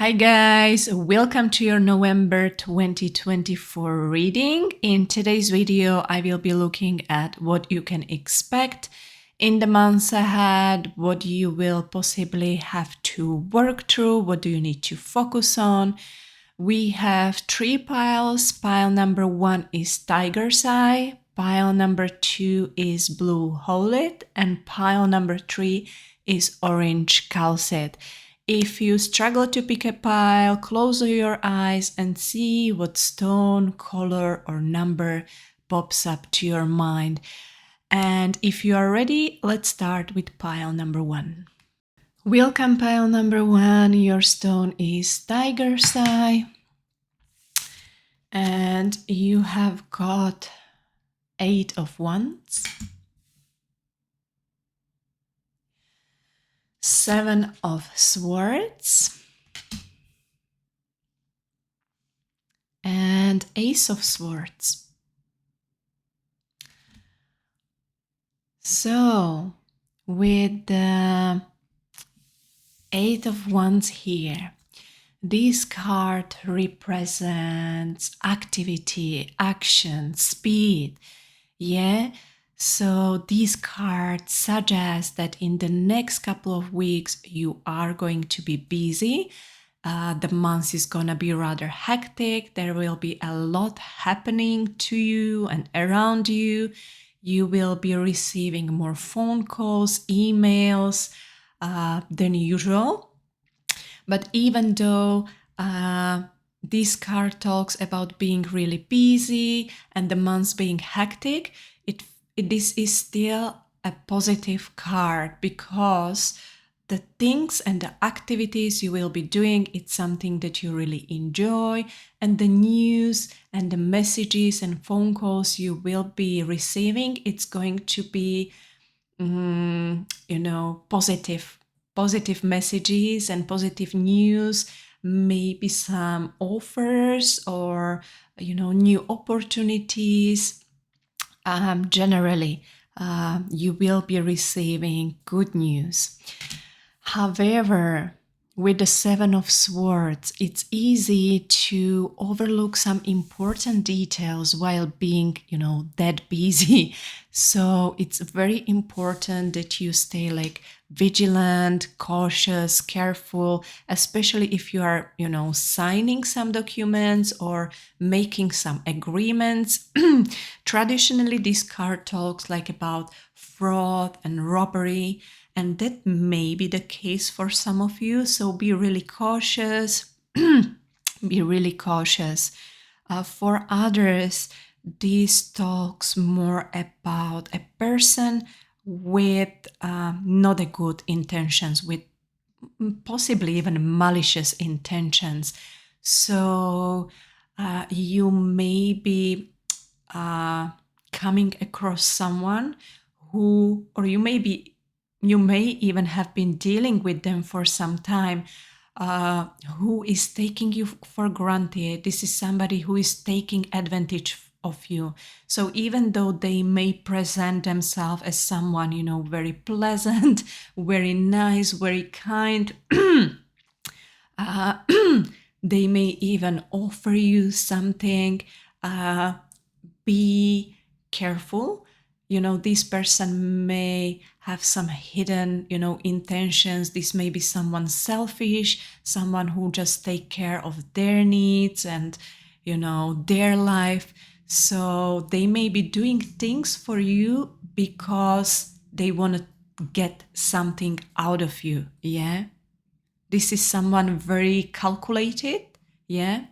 Hi guys, welcome to your November 2024 reading. In today's video, I will be looking at what you can expect in the months ahead, what you will possibly have to work through, what do you need to focus on. We have three piles. Pile number 1 is Tiger's Eye, pile number 2 is Blue Holet, and pile number 3 is Orange Calcet. If you struggle to pick a pile, close your eyes and see what stone, color, or number pops up to your mind. And if you are ready, let's start with pile number 1. Welcome, pile number 1. Your stone is Tiger's Eye. And you have got 8 of Wands, 7 of Swords, and Ace of Swords. So, with the 8 of Wands here, this card represents activity, action, speed. Yeah? So this card suggests that in the next couple of weeks, you are going to be busy. The month is going to be rather hectic. There will be a lot happening to you and around you. You will be receiving more phone calls, emails than usual. But even though this card talks about being really busy and the months being hectic, this is still a positive card because the things and the activities you will be doing, it's something that you really enjoy, and the news and the messages and phone calls you will be receiving, it's going to be positive messages and positive news, maybe some offers or new opportunities. Generally, you will be receiving good news. However, with the 7 of Swords, it's easy to overlook some important details while being, that busy. So it's very important that you stay vigilant, cautious, careful, especially if you are, signing some documents or making some agreements. Traditionally, this card talks about fraud and robbery, and that may be the case for some of you. So be really cautious. Be really cautious. For others, this talks more about a person with not a good intentions, with possibly even malicious intentions. So you may be coming across someone who, or you may even have been dealing with them for some time, who is taking you for granted. This is somebody who is taking advantage of you. So even though they may present themselves as someone, very pleasant, very nice, very kind, they may even offer you something. Be careful. This person may have some hidden, intentions. This may be someone selfish, someone who just take care of their needs and, their life. So they may be doing things for you because they want to get something out of you. Yeah. This is someone very calculated. Yeah.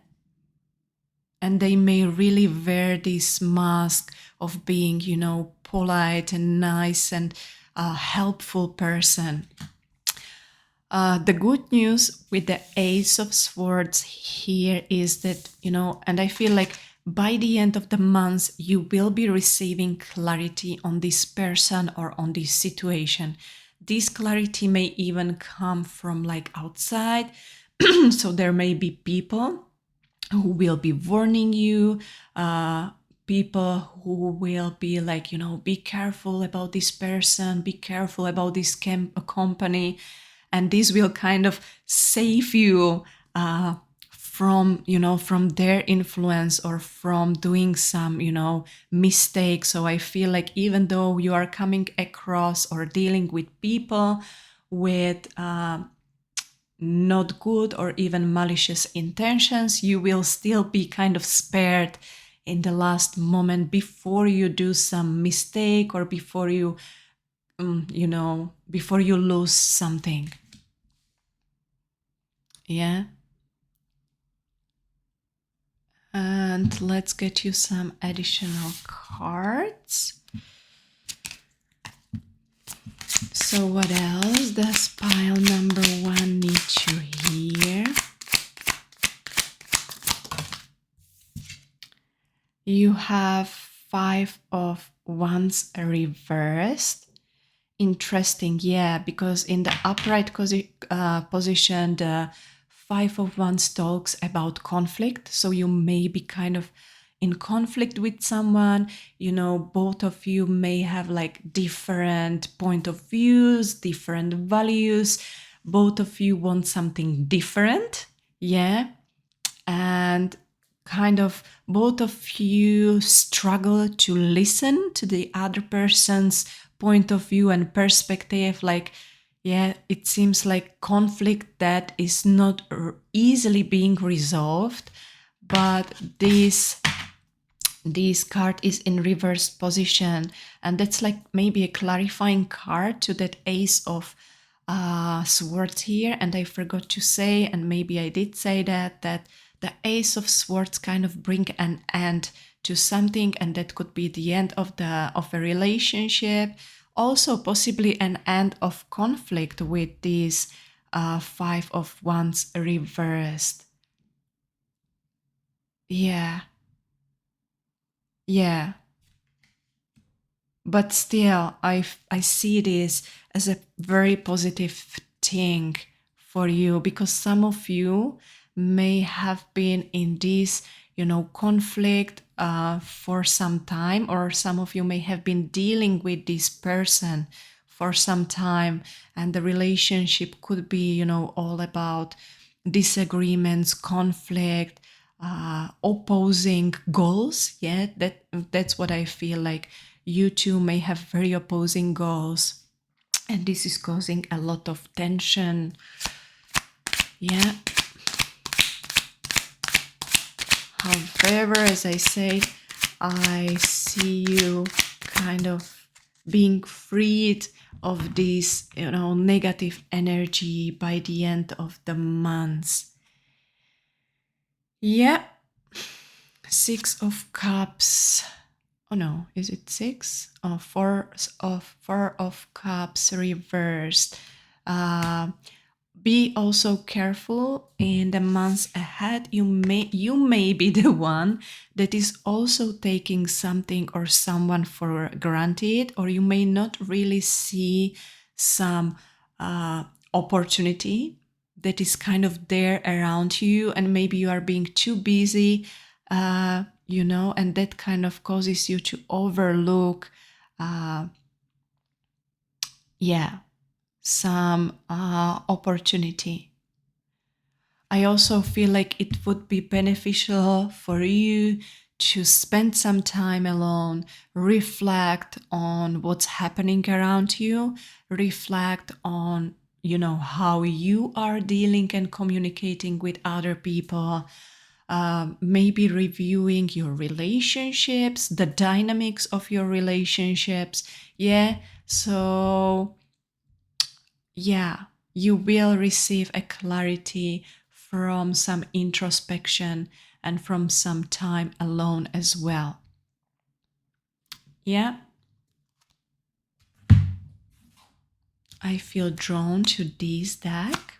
And they may really wear this mask of being, polite and nice and a helpful person. The good news with the Ace of Swords here is that, and I feel like by the end of the month, you will be receiving clarity on this person or on this situation. This clarity may even come from outside. So there may be people who will be warning you, people who will be be careful about this person, be careful about this company. And this will kind of save you from from their influence or from doing some mistakes. So I feel like even though you are coming across or dealing with people with not good or even malicious intentions, you will still be kind of spared in the last moment before you do some mistake or before you before you lose something. Yeah. And let's get you some additional cards. So what else does pile number 1 need to hear? You have 5 of Wands reversed. Interesting, yeah, because in the upright position, the 5 of Wands talks about conflict. So you may be kind of in conflict with someone. Both of you may have like different point of views, different values. Both of you want something different, yeah. And kind of both of you struggle to listen to the other person's point of view and perspective. Like, yeah, it seems like conflict that is not easily being resolved, but this card is in reverse position, and that's like maybe a clarifying card to that Ace of Swords here. And I forgot to say, and maybe I did say that the Ace of Swords kind of bring an end to something, and that could be the end of a relationship, also possibly an end of conflict with this 5 of Wands reversed. Yeah. Yeah. But still, I see this as a very positive thing for you, because some of you may have been in this conflict for some time, or some of you may have been dealing with this person for some time, and the relationship could be all about disagreements, conflict, opposing goals. Yeah, that's what I feel like. You two may have very opposing goals, and this is causing a lot of tension. Yeah. However, as I said, I see you kind of being freed of this negative energy by the end of the month. Yeah. 6 of Cups. Oh no, is it 6? Oh, 4 of Cups reversed. Be also careful in the months ahead. You may be the one that is also taking something or someone for granted, or you may not really see some opportunity that is kind of there around you, and maybe you are being too busy, and that kind of causes you to overlook some opportunity. I also feel like it would be beneficial for you to spend some time alone, reflect on what's happening around you, reflect on how you are dealing and communicating with other people, maybe reviewing your relationships, the dynamics of your relationships. Yeah. So yeah, you will receive a clarity from some introspection and from some time alone as well. Yeah. I feel drawn to this deck.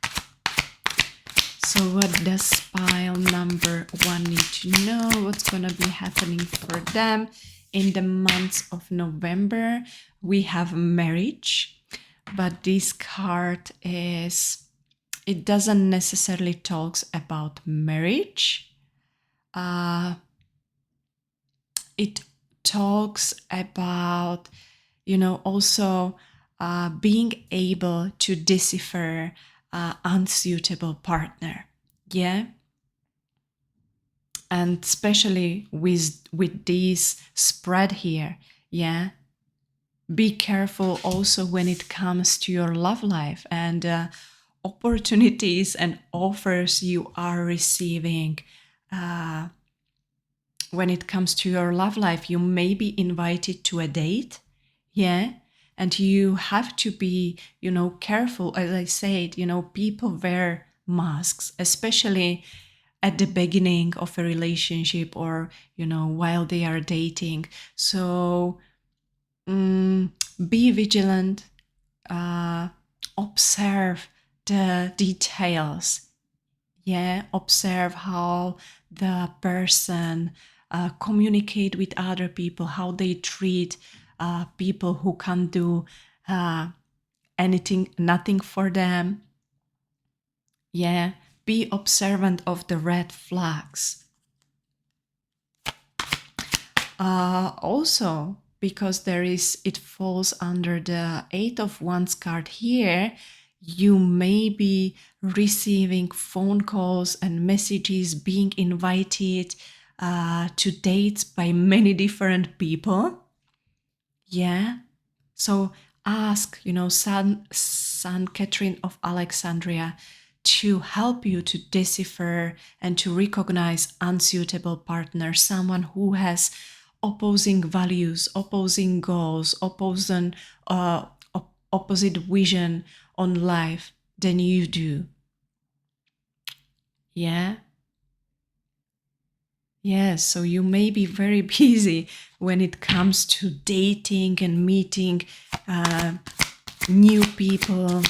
So what does pile number 1 need to know? What's going to be happening for them in the month of November? We have marriage, but this card it doesn't necessarily talks about marriage. It talks about, also being able to decipher unsuitable partner. Yeah. And especially with this spread here, yeah, be careful also when it comes to your love life and opportunities and offers you are receiving. When it comes to your love life, you may be invited to a date, yeah, and you have to be, careful. As I said, people wear masks, especially at the beginning of a relationship or, while they are dating. So be vigilant, observe the details. Yeah, observe how the person communicate with other people, how they treat people who can't do anything, nothing for them. Yeah, be observant of the red flags. Also, because it falls under the Eight of Wands card here, you may be receiving phone calls and messages, being invited to dates by many different people. Yeah. So ask, Saint Catherine of Alexandria to help you to decipher and to recognize unsuitable partner, someone who has opposing values, opposing goals, opposite vision on life than you do. Yeah. Yes, so you may be very busy when it comes to dating and meeting new people,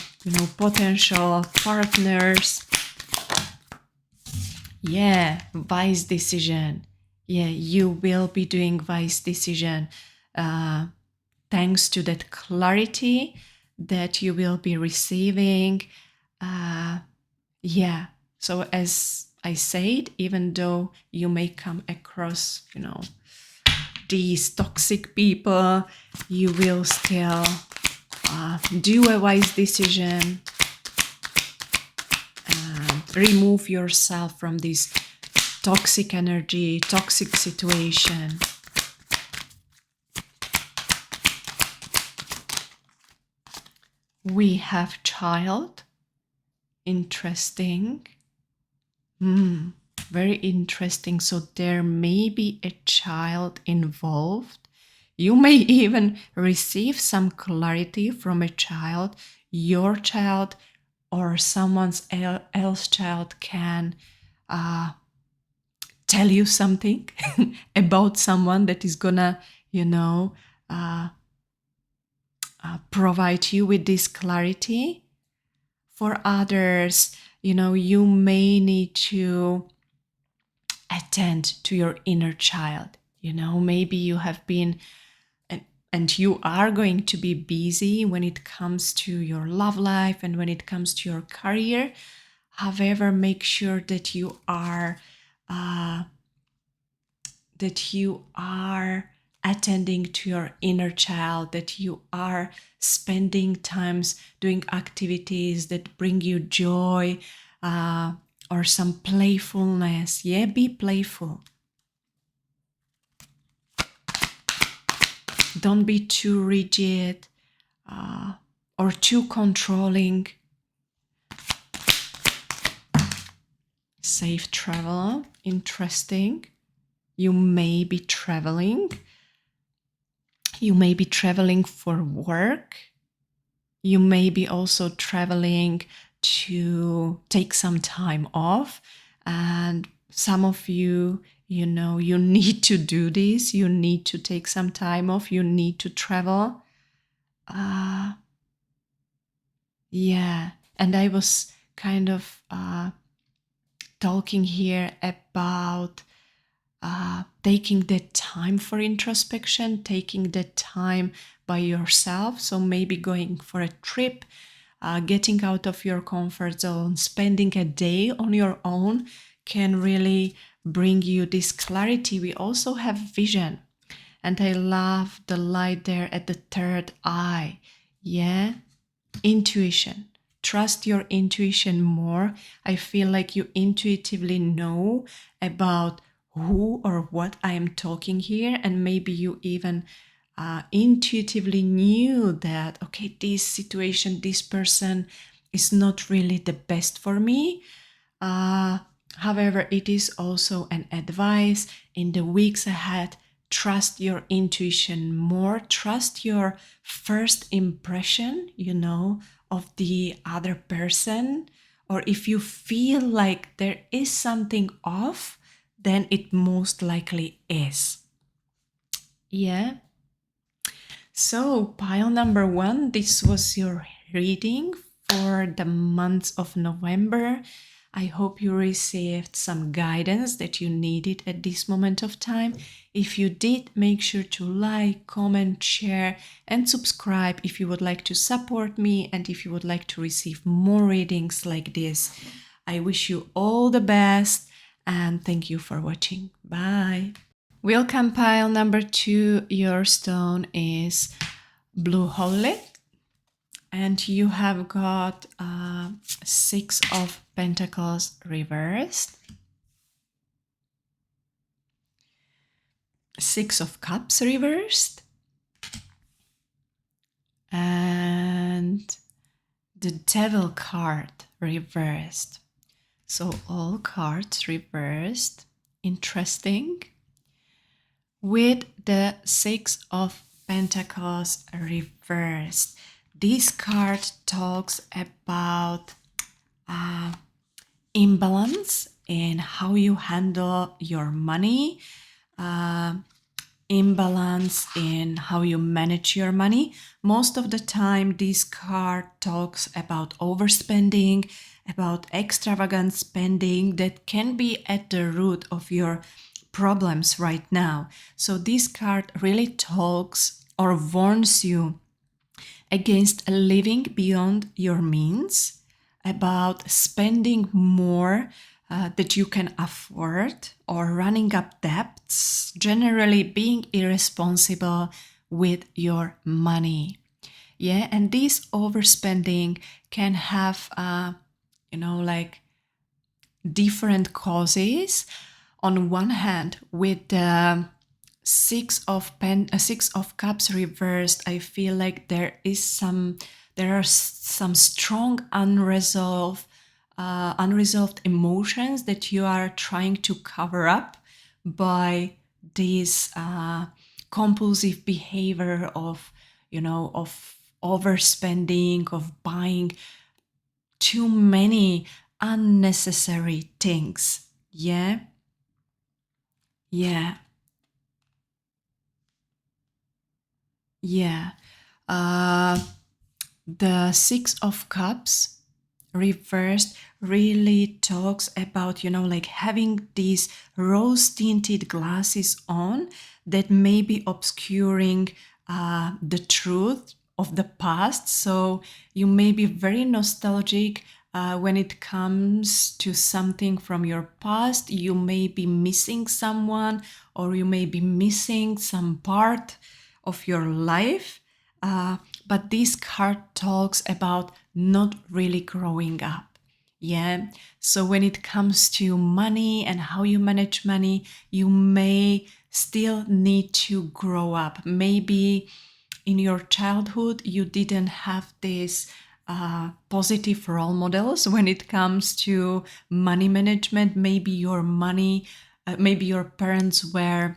potential partners. Yeah, wise decision. Yeah, you will be doing wise decision thanks to that clarity that you will be receiving. Yeah, so as I said, even though you may come across, these toxic people, you will still do a wise decision and remove yourself from this toxic energy, toxic situation. We have child. Interesting. Very interesting. So there may be a child involved. You may even receive some clarity from a child. Your child or someone else's child can tell you something about someone that is gonna, provide you with this clarity. For others, you may need to attend to your inner child. Maybe you have been and you are going to be busy when it comes to your love life and when it comes to your career. However, make sure that you are attending to your inner child, that you are spending times doing activities that bring you joy or some playfulness. Yeah, be playful. Don't be too rigid or too controlling. Safe travel. Interesting. You may be traveling. You may be traveling for work. You may be also traveling to take some time off. And some of you, you need to do this. You need to take some time off. You need to travel. Yeah. And I was kind of talking here about taking the time for introspection, taking the time by yourself. So maybe going for a trip, getting out of your comfort zone, spending a day on your own can really bring you this clarity. We also have vision. And I love the light there at the third eye. Yeah, intuition. trust your intuition more. I feel like you intuitively know about who or what I am talking here, and maybe you even intuitively knew that, okay, this situation, this person is not really the best for me. However, it is also an advice in the weeks ahead. Trust your intuition more, trust your first impression, of the other person. Or if you feel like there is something off, then it most likely is. Yeah. So, pile number 1, this was your reading for the month of November. I hope you received some guidance that you needed at this moment of time. If you did, make sure to like, comment, share, and subscribe if you would like to support me and if you would like to receive more readings like this. I wish you all the best and thank you for watching. Bye. Welcome pile number 2. Your stone is blue holly, and you have got 6 of Pentacles reversed, 6 of Cups reversed, and the Devil card reversed. So all cards reversed. Interesting. With the 6 of Pentacles reversed, this card talks about imbalance in how you handle your money, imbalance in how you manage your money. Most of the time, this card talks about overspending, about extravagant spending that can be at the root of your problems right now. So this card really talks or warns you against living beyond your means, about spending more that you can afford, or running up debts, generally being irresponsible with your money. Yeah, and this overspending can have, like different causes. On one hand, with the 6 of Cups reversed, I feel like there are some strong unresolved emotions that you are trying to cover up by this compulsive behavior of overspending, of buying too many unnecessary things. Yeah. The 6 of Cups reversed really talks about, like having these rose tinted glasses on that may be obscuring the truth of the past. So you may be very nostalgic when it comes to something from your past. You may be missing someone, or you may be missing some part of your life. But this card talks about not really growing up. Yeah. So when it comes to money and how you manage money, you may still need to grow up. Maybe in your childhood, you didn't have this positive role models when it comes to money management. Maybe your parents were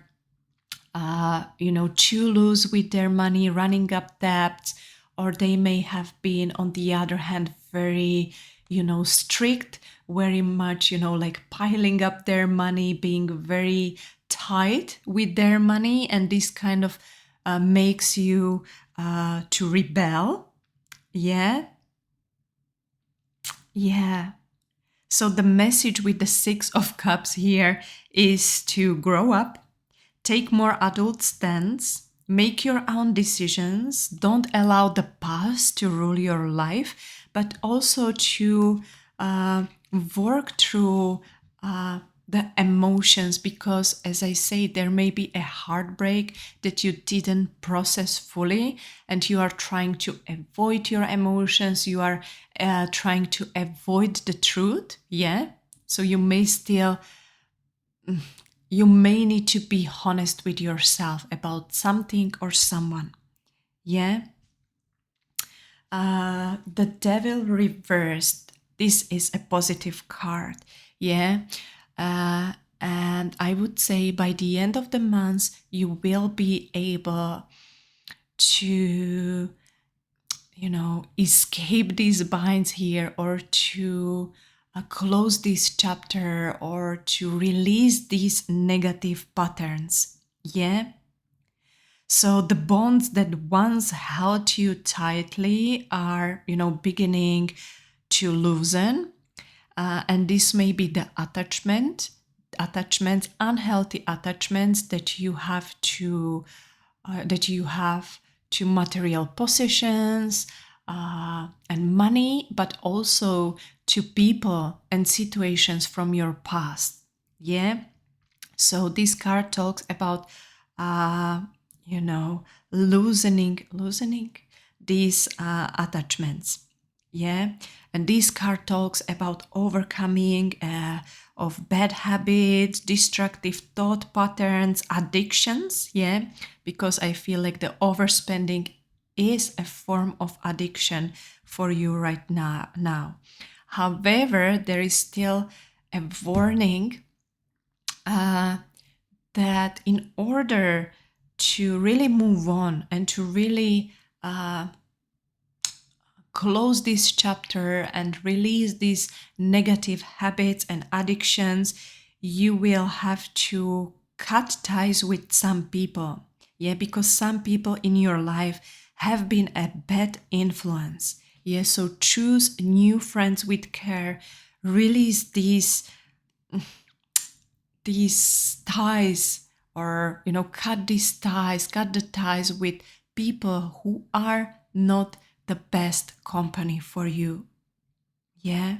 too loose with their money, running up debts, or they may have been, on the other hand, very, strict, very much, like piling up their money, being very tight with their money, and this kind of makes you to rebel. Yeah. So the message with the 6 of Cups here is to grow up, take more adult stance, make your own decisions, don't allow the past to rule your life, but also to work through the emotions, because as I say, there may be a heartbreak that you didn't process fully, and you are trying to avoid your emotions. You are trying to avoid the truth. Yeah. So you may still, you may need to be honest with yourself about something or someone. Yeah. The Devil reversed. This is a positive card. Yeah. And I would say by the end of the month, you will be able to, escape these binds here, or to close this chapter, or to release these negative patterns. Yeah. So the bonds that once held you tightly are, beginning to loosen. And this may be the attachments, unhealthy attachments that you have to material possessions and money, but also to people and situations from your past. Yeah. So this card talks about, loosening these attachments. Yeah. And this card talks about overcoming of bad habits, destructive thought patterns, addictions. Yeah. Because I feel like the overspending is a form of addiction for you right now. However, there is still a warning that in order to really move on and to really close this chapter and release these negative habits and addictions, you will have to cut ties with some people. Yeah, because some people in your life have been a bad influence. Yeah, so choose new friends with care. Release these ties, or cut the ties with people who are not the best company for you. Yeah.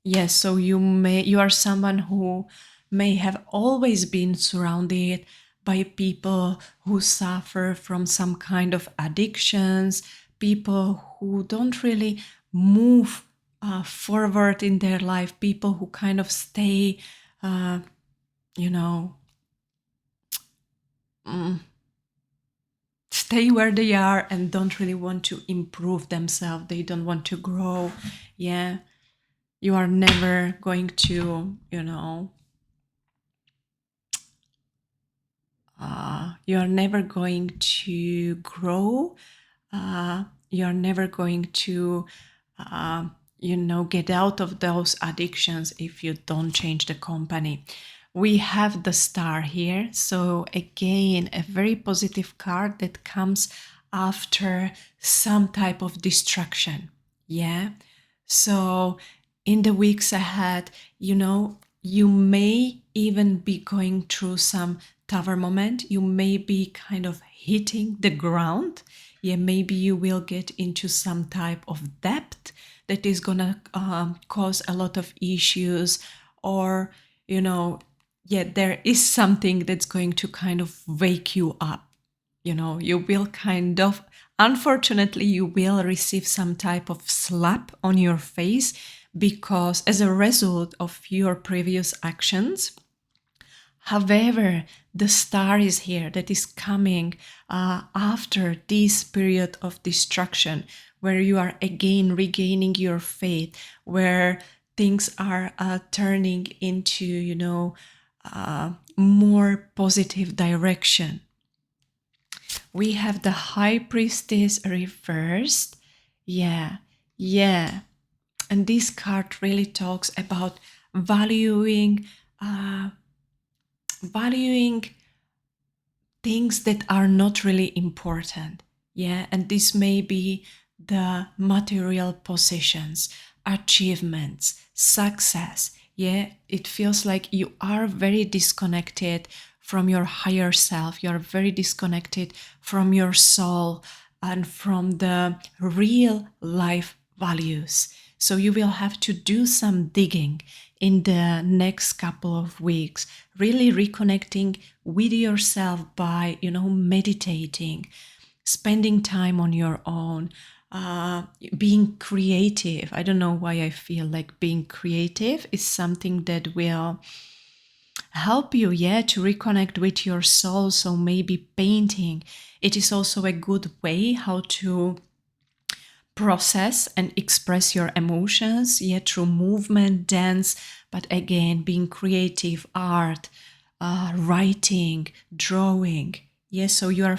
Yes, so you are someone who may have always been surrounded by people who suffer from some kind of addictions, people who don't really move forward in their life, people who kind of stay, you know, stay where they are and don't really want to improve themselves. They don't want to grow. Yeah. You are never going to, you are never going to grow. You are never going to, get out of those addictions if you don't change the company. We have the star here. So again, a very positive card that comes after some type of distraction. Yeah. So in the weeks ahead, you may even be going through some tower moment. You may be kind of hitting the ground. Yeah, maybe you will get into some type of debt that is gonna cause a lot of issues, or there is something that's going to kind of wake you up. You will kind of, unfortunately, you will receive some type of slap on your face, because as a result of your previous actions. However, the star is here that is coming after this period of destruction, where you are again regaining your faith, where things are turning into, more positive direction. We have the High Priestess reversed. Yeah. And this card really talks about valuing things that are not really important. Yeah. And this may be the material possessions, achievements, success. Yeah. It feels like you are very disconnected from your higher self. You are very disconnected from your soul and from the real life values. So you will have to do some digging in the next couple of weeks, really reconnecting with yourself by, meditating, spending time on your own, being creative. I don't know why I feel like being creative is something that will help you, to reconnect with your soul. So maybe painting. It is also a good way how to process and express your emotions, through movement, dance, but again, being creative, art, writing, drawing. Yes, so you are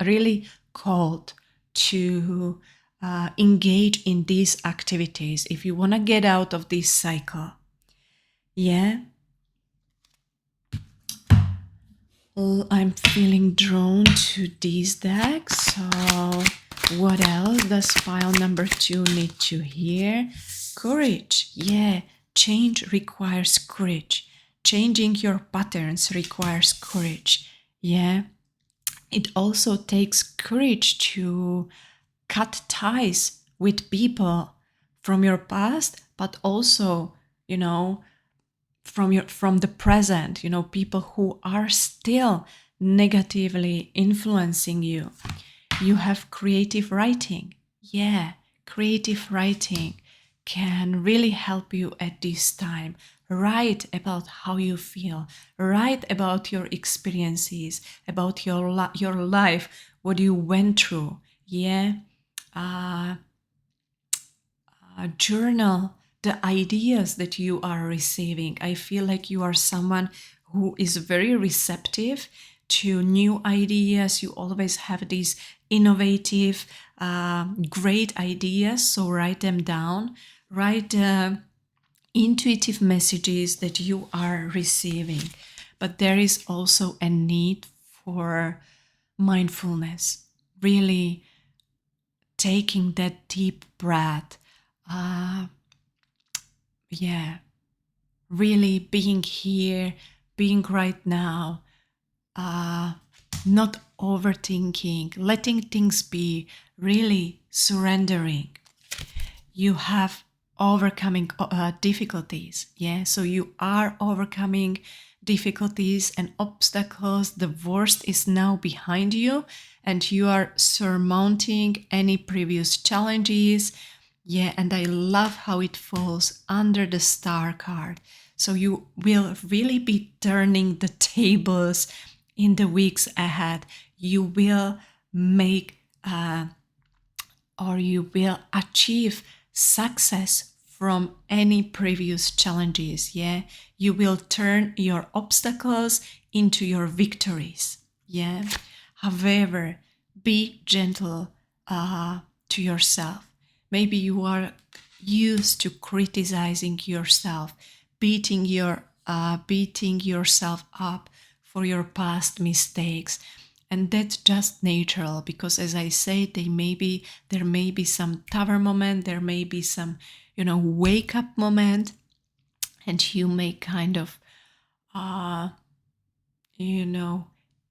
really called to engage in these activities if you want to get out of this cycle. Yeah. I'm feeling drawn to these decks. So what else does pile number 2 need to hear? Courage. Yeah, change requires courage. Changing your patterns requires courage. Yeah. It also takes courage to cut ties with people from your past, but also, from the present, people who are still negatively influencing you. You have creative writing. Yeah, creative writing can really help you at this time. Write about how you feel. Write about your experiences, about your life, what you went through. Yeah. Journal the ideas that you are receiving. I feel like you are someone who is very receptive to new ideas. You always have these innovative, great ideas. So write them down. Write intuitive messages that you are receiving. But there is also a need for mindfulness, really taking that deep breath. Really being here, being right now, not overthinking, letting things be, really surrendering. You have overcoming difficulties. So you are overcoming difficulties and obstacles. The worst is now behind you, and you are surmounting any previous challenges. And I love how it falls under the star card. So you will really be turning the tables in the weeks ahead. You will make or you will achieve success from any previous challenges. You will turn your obstacles into your victories. However, be gentle to yourself. Maybe you are used to criticizing yourself, beating yourself up for your past mistakes. And that's just natural, because as I say, there may be some tower moment, there may be some, wake up moment, and you may kind of,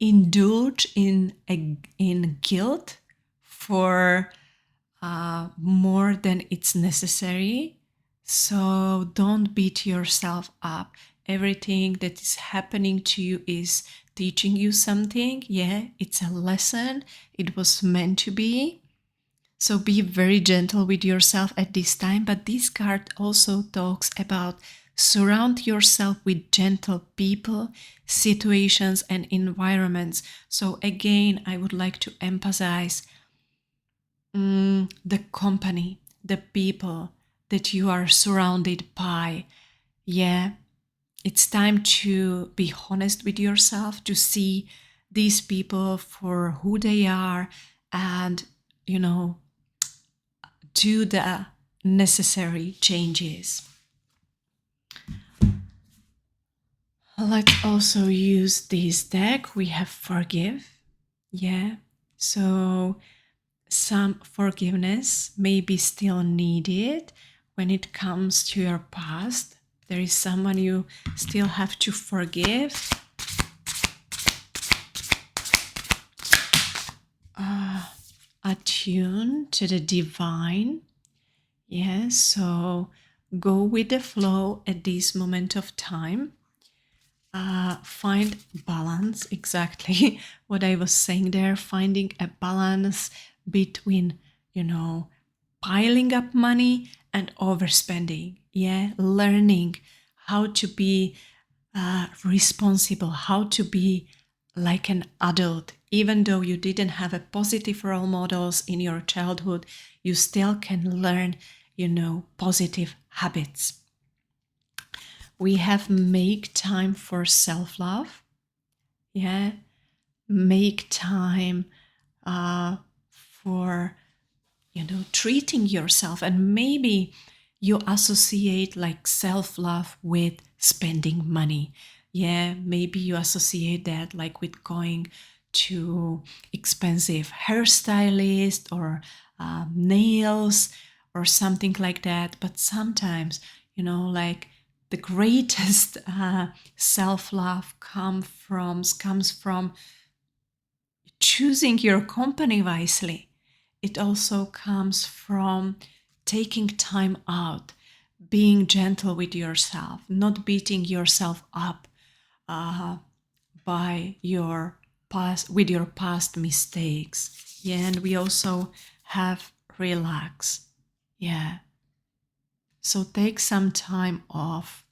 indulge in guilt for more than it's necessary. So don't beat yourself up. Everything that is happening to you is teaching you something. It's a lesson. It was meant to be. So be very gentle with yourself at this time. But this card also talks about surround yourself with gentle people, situations, and environments. So again, I would like to emphasize the company, the people that you are surrounded by. It's time to be honest with yourself, to see these people for who they are, and do the necessary changes. Let's also use this deck. We have forgive. So some forgiveness may be still needed when it comes to your past. There is someone you still have to forgive. Attune to the divine. Yeah, so go with the flow at this moment of time. Find balance, exactly what I was saying there, finding a balance between, piling up money and overspending. Yeah, learning how to be responsible, how to be like an adult. Even though you didn't have a positive role models in your childhood, you still can learn, positive habits. We have make time for self-love. Yeah, make time for treating yourself. And maybe you associate like self-love with spending money. Yeah, maybe you associate that like with going to expensive hairstylist or nails or something like that. But sometimes, like the greatest self-love comes from choosing your company wisely. It also comes from taking time out, being gentle with yourself, not beating yourself up by your past mistakes. Yeah, and we also have relax. Yeah. So take some time off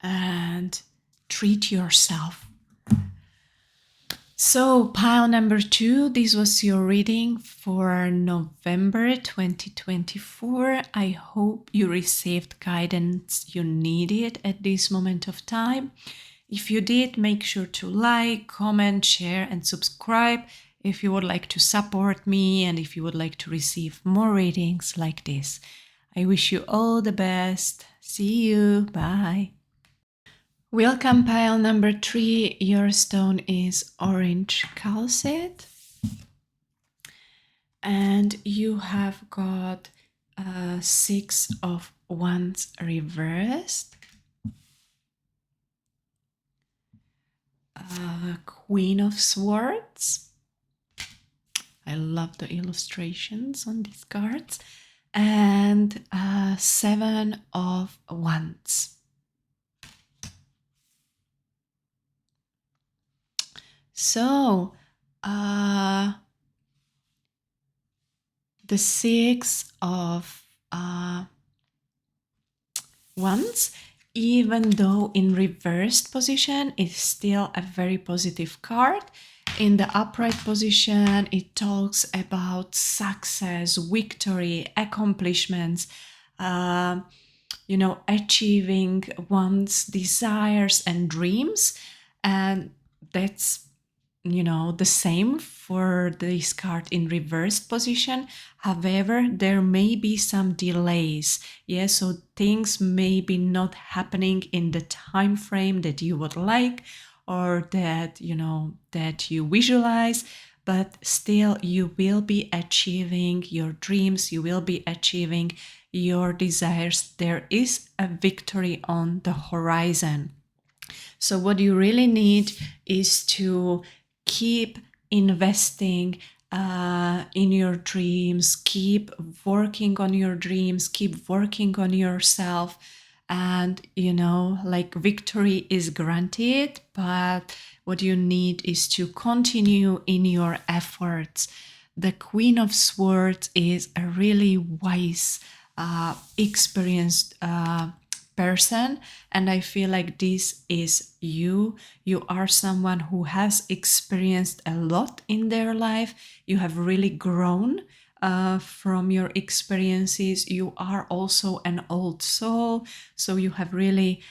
and treat yourself. So, pile number 2, this was your reading for November 2024. I hope you received guidance you needed at this moment of time. If you did, make sure to like, comment, share, and subscribe if you would like to support me and if you would like to receive more readings like this. I wish you all the best. See you. Bye. Welcome, pile number 3. Your stone is orange calcite. And you have got 6 of Wands reversed. Queen of Swords. I love the illustrations on these cards. And 7 of Wands. So, the 6 of Wands, even though in reversed position, is still a very positive card. In the upright position, it talks about success, victory, accomplishments, achieving one's desires and dreams. And that's the same for this card in reversed position. However, there may be some delays. Yeah, so things may be not happening in the time frame that you would like or that you visualize, but still you will be achieving your dreams, you will be achieving your desires. There is a victory on the horizon. So what you really need is to keep investing in your dreams, keep working on your dreams, keep working on yourself. And, like victory is granted, but what you need is to continue in your efforts. The Queen of Swords is a really wise, experienced person, and I feel like this is you. You are someone who has experienced a lot in their life. You have really grown from your experiences. You are also an old soul, so you have really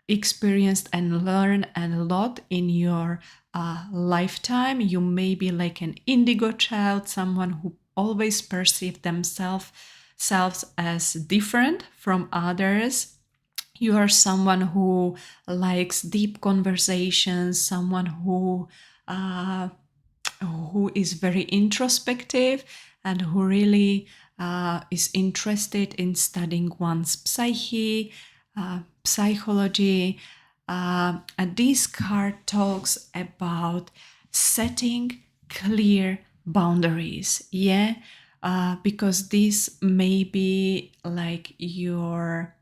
experienced and learned a lot in your lifetime. You may be like an indigo child, someone who always perceived themselves as different from others. You are someone who likes deep conversations, someone who is very introspective and who really is interested in studying one's psyche, psychology. And this card talks about setting clear boundaries. Yeah. because this may be like your,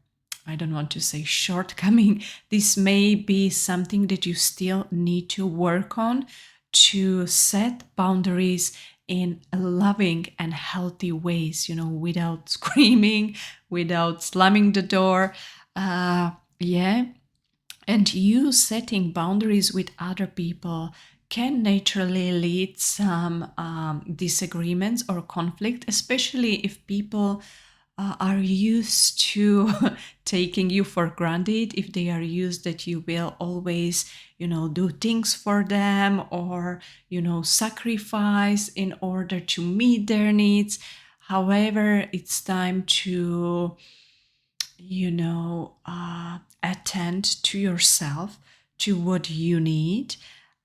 I don't want to say shortcoming, this may be something that you still need to work on, to set boundaries in loving and healthy ways, without screaming, without slamming the door. Yeah. And you setting boundaries with other people can naturally lead some disagreements or conflict, especially if people are used to taking you for granted, if they are used that you will always, do things for them, or, sacrifice in order to meet their needs. However, it's time to attend to yourself, to what you need.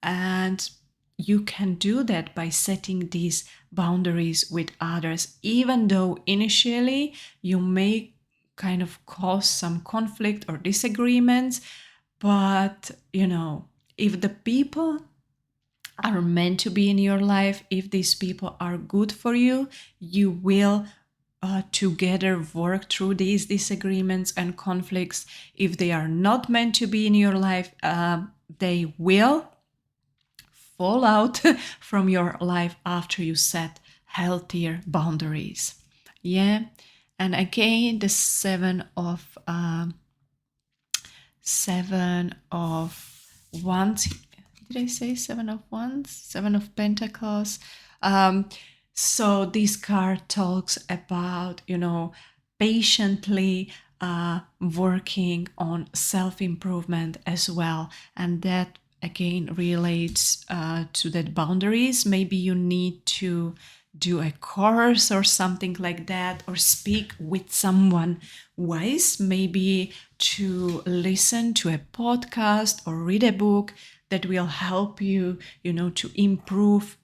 And you can do that by setting these boundaries with others, even though initially you may kind of cause some conflict or disagreements. But, if the people are meant to be in your life, if these people are good for you, you will together work through these disagreements and conflicts. If they are not meant to be in your life, they will fall out from your life after you set healthier boundaries. Yeah. And again, the seven of wands. Did I say seven of wands? Seven of pentacles. So this card talks about, patiently working on self-improvement as well. And that again relates to that boundaries. Maybe you need to do a course or something like that, or speak with someone wise, maybe to listen to a podcast or read a book that will help you, to improve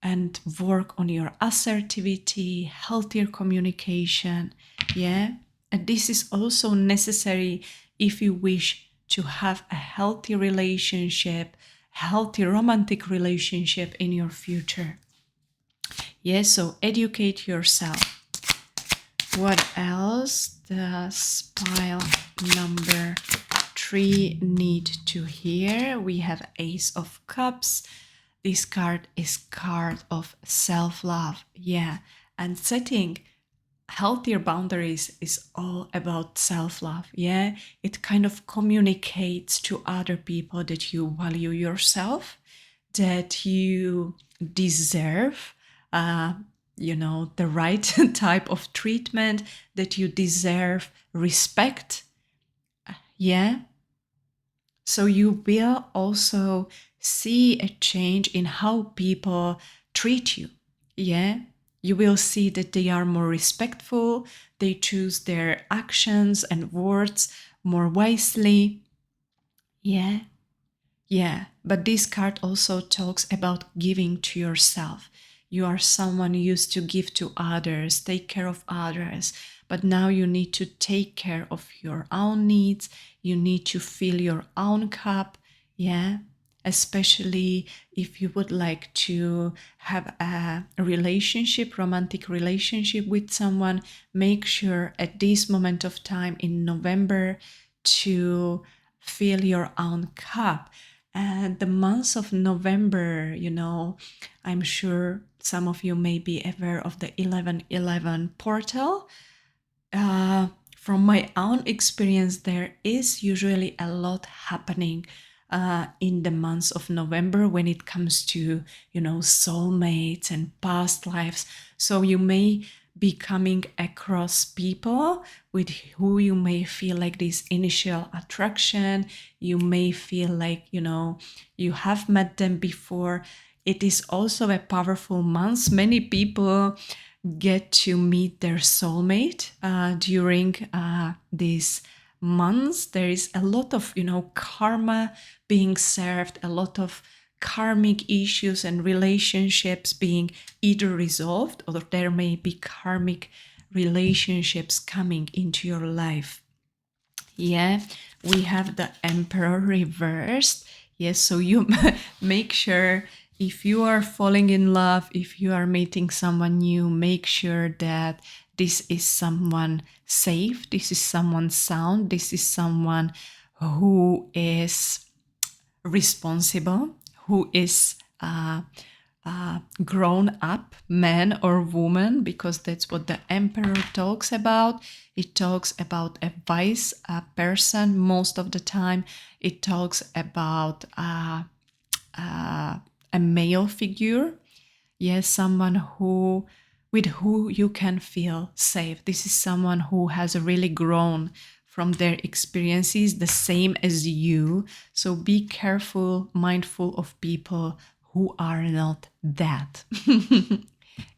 and work on your assertivity, healthier communication. Yeah. And this is also necessary if you wish to have a healthy relationship, healthy romantic relationship in your future. Yes, so educate yourself. What else does pile number 3 need to hear? We have Ace of Cups. This card is card of self-love. Yeah, and setting healthier boundaries is all about self-love. Yeah, it kind of communicates to other people that you value yourself, that you deserve the right type of treatment, that you deserve respect. Yeah. So you will also see a change in how people treat you. Yeah. You will see that they are more respectful. They choose their actions and words more wisely. Yeah. Yeah, but this card also talks about giving to yourself. You are someone used to give to others, take care of others, but now you need to take care of your own needs. You need to fill your own cup. Yeah, especially if you would like to have a relationship, romantic relationship with someone, make sure at this moment of time in November to fill your own cup. And the month of November, I'm sure some of you may be aware of the 1111 portal. From my own experience, there is usually a lot happening in the month of November when it comes to, soulmates and past lives. So you may be coming across people with who you may feel like this initial attraction. You may feel like, you have met them before. It is also a powerful month. Many people get to meet their soulmate during these months. There is a lot of, karma being served, a lot of karmic issues and relationships being either resolved, or there may be karmic relationships coming into your life. Yeah, we have the Emperor reversed. Yes, so you make sure if you are falling in love, if you are meeting someone new, make sure that this is someone safe, this is someone sound, this is someone who is responsible, who is grown up man or woman, because that's what the emperor talks about. It talks about a wise person most of the time. It talks about a male figure. Yes, someone who with who you can feel safe. This is someone who has really grown from their experiences the same as you. So be careful, mindful of people who are not that.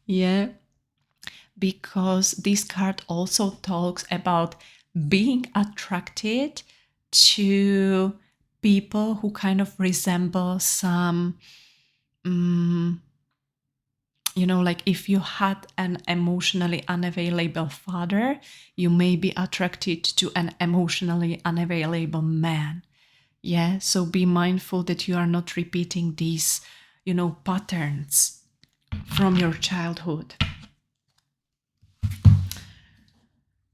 Yeah, because this card also talks about being attracted to people who kind of resemble some like if you had an emotionally unavailable father, you may be attracted to an emotionally unavailable man. Yeah, so be mindful that you are not repeating these, patterns from your childhood.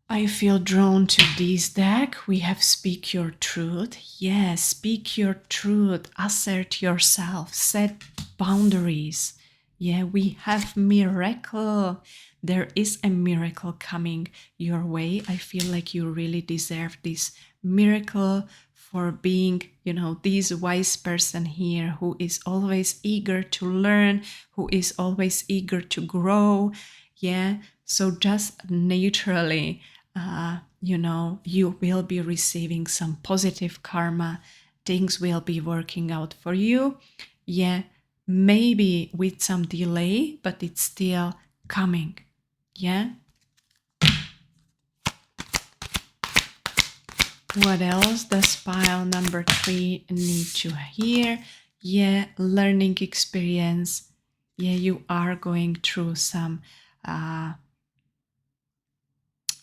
I feel drawn to this deck. We have Speak Your Truth. Yes, speak your truth, assert yourself, set boundaries. Yeah, we have Miracle. There is a miracle coming your way. I feel like you really deserve this miracle for being, this wise person here who is always eager to learn, who is always eager to grow. Yeah, so just naturally, you will be receiving some positive karma. Things will be working out for you. Yeah, maybe with some delay, but it's still coming. Yeah. What else does pile number 3 need to hear? Yeah, learning experience. Yeah, you are going through some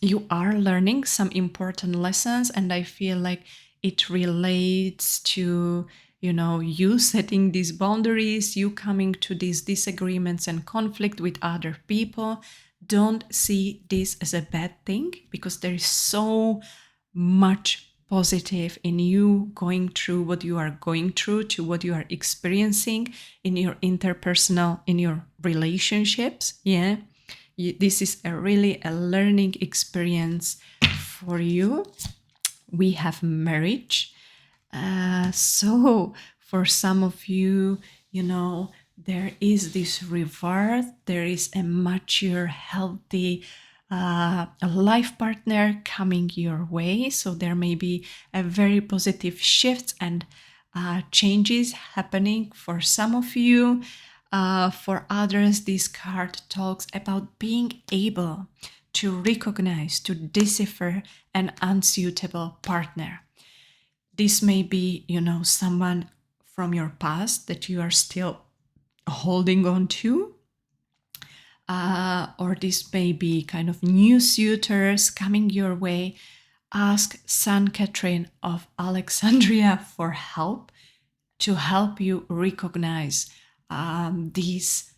you are learning some important lessons, and I feel like it relates to you setting these boundaries, you coming to these disagreements and conflict with other people. Don't see this as a bad thing, because there is so much positive in you going through what you are going through, to what you are experiencing in your interpersonal, in your relationships. Yeah, this is really a learning experience for you. We have marriage. So for some of you, there is this reward, there is a mature, healthy a life partner coming your way. So there may be a very positive shift and changes happening for some of you. For others, this card talks about being able to recognize, to decipher an unsuitable partner. This may be, someone from your past that you are still holding on to. Or this may be kind of new suitors coming your way. Ask Saint Catherine of Alexandria for help, to help you recognize these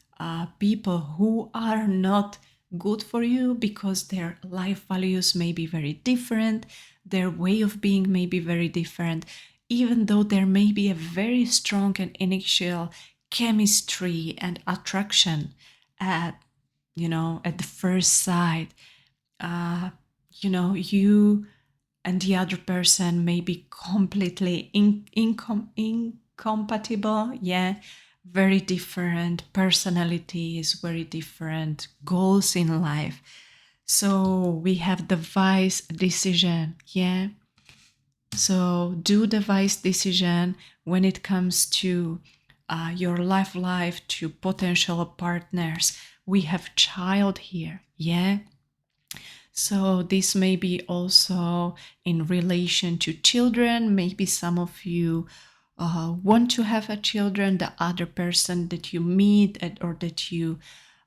people who are not good for you, because their life values may be very different, their way of being may be very different, even though there may be a very strong and initial chemistry and attraction at the first sight. You and the other person may be completely incompatible. Yeah, very different personalities, very different goals in life. So we have the wise decision. Yeah, so do the wise decision when it comes to your life to potential partners. We have child here. Yeah, so this may be also in relation to children. Maybe some of you want to have a children. The other person that you meet or that you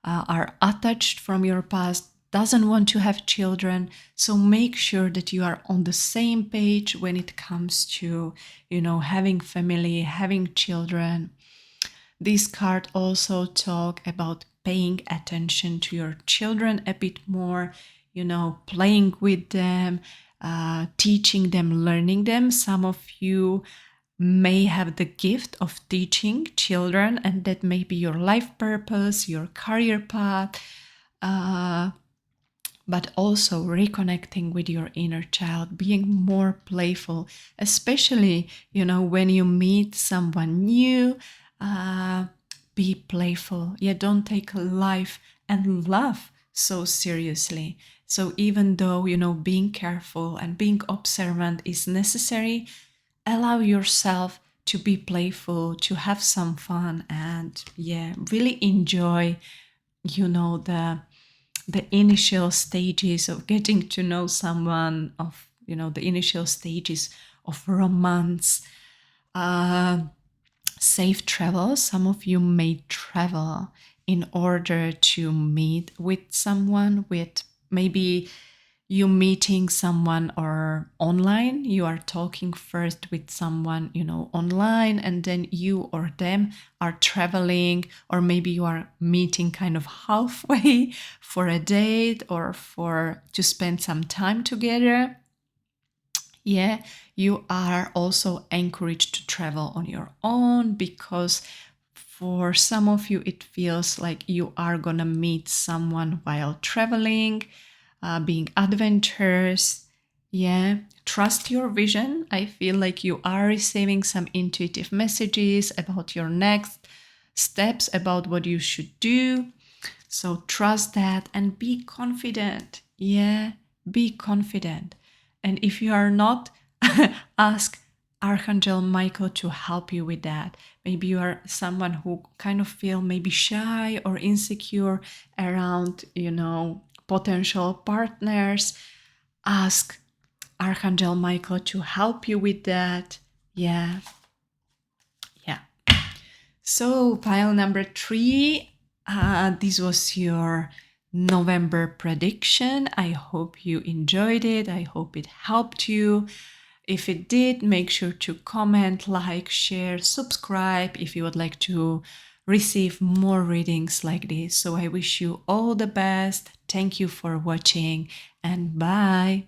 are attached from your past doesn't want to have children. So make sure that you are on the same page when it comes to, having family, having children. This card also talk about paying attention to your children a bit more, playing with them, teaching them, learning them. Some of you may have the gift of teaching children, and that may be your life purpose, your career path, but also reconnecting with your inner child, being more playful, especially, when you meet someone new, be playful. Yeah, don't take life and love so seriously. So even though, being careful and being observant is necessary, allow yourself to be playful, to have some fun, and yeah, really enjoy, the initial stages of getting to know someone, of the initial stages of romance. Safe travel. Some of you may travel in order to meet with someone, with maybe you meeting someone or online. You are talking first with someone, online, and then you or them are traveling, or maybe you are meeting kind of halfway for a date or to spend some time together. Yeah, you are also encouraged to travel on your own, because for some of you it feels like you are gonna meet someone while traveling, being adventurous. Yeah, trust your vision. I feel like you are receiving some intuitive messages about your next steps, about what you should do. So trust that and be confident. Yeah, be confident. And if you are not, ask Archangel Michael to help you with that. Maybe you are someone who kind of feel maybe shy or insecure around, potential partners. Ask Archangel Michael to help you with that. Yeah. Yeah. So pile number 3, this was your November prediction. I hope you enjoyed it. I hope it helped you. If it did, make sure to comment, like, share, subscribe if you would like to receive more readings like this. So I wish you all the best. Thank you for watching, and bye.